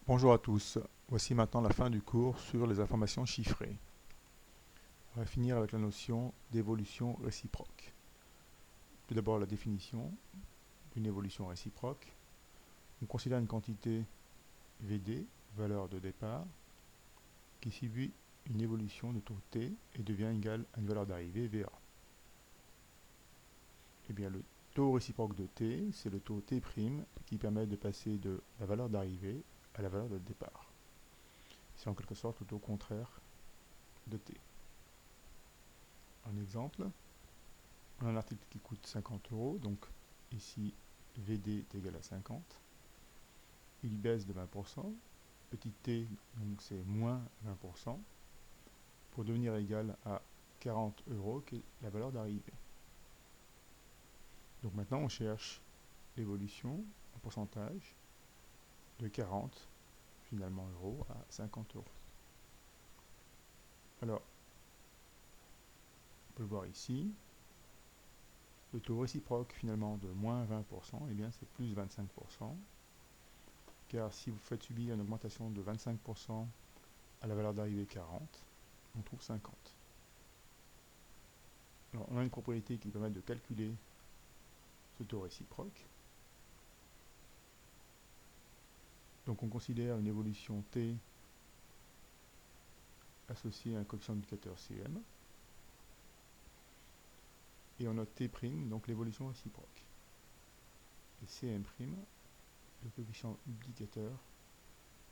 Bonjour à tous, voici maintenant la fin du cours sur les informations chiffrées. On va finir avec la notion d'évolution réciproque. Tout d'abord la définition d'une évolution réciproque. On considère une quantité VD, valeur de départ, qui subit une évolution de taux T et devient égale à une valeur d'arrivée VA. Eh bien, le taux réciproque de T, c'est le taux T' qui permet de passer de la valeur d'arrivée à la valeur de départ. C'est en quelque sorte le taux contraire de T. Un exemple, on a un article qui coûte 50 euros, donc ici VD est égal à 50. Il baisse de 20%, petit t, donc c'est moins 20%, pour devenir égal à 40 euros, qui est la valeur d'arrivée. Donc maintenant on cherche l'évolution en pourcentage de 40 finalement euros à 50 euros. Alors, on peut le voir ici, le taux réciproque finalement de moins 20%, eh bien c'est plus 25%, car si vous faites subir une augmentation de 25% à la valeur d'arrivée 40, on trouve 50. Alors, on a une propriété qui permet de calculer ce taux réciproque. Donc on considère une évolution t associée à un coefficient multiplicateur Cm. Et on note t', donc l'évolution réciproque. Et Cm', le coefficient multiplicateur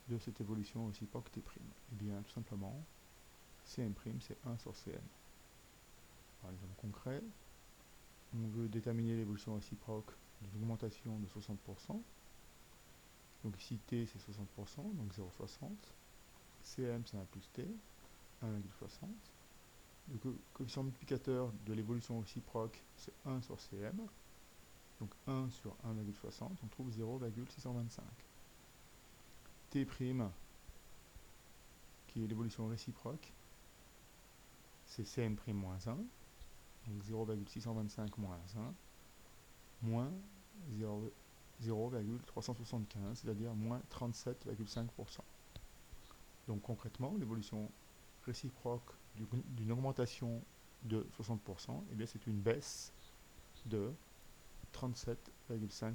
de cette évolution réciproque t'. Et bien tout simplement, Cm' c'est 1 sur Cm. Par exemple concret, on veut déterminer l'évolution réciproque d'une augmentation de 60%. Donc ici t c'est 60%, donc 0,60. Cm c'est 1 plus t, 1,60. Le coefficient multiplicateur de l'évolution réciproque, c'est 1 sur Cm. Donc 1 sur 1,60, on trouve 0,625. T', qui est l'évolution réciproque, c'est Cm' moins 1. Donc 0,625 moins 1, moins 0,375, c'est-à-dire moins 37,5%. Donc concrètement, l'évolution réciproque d'une augmentation de 60%, eh bien c'est une baisse de 37,5%.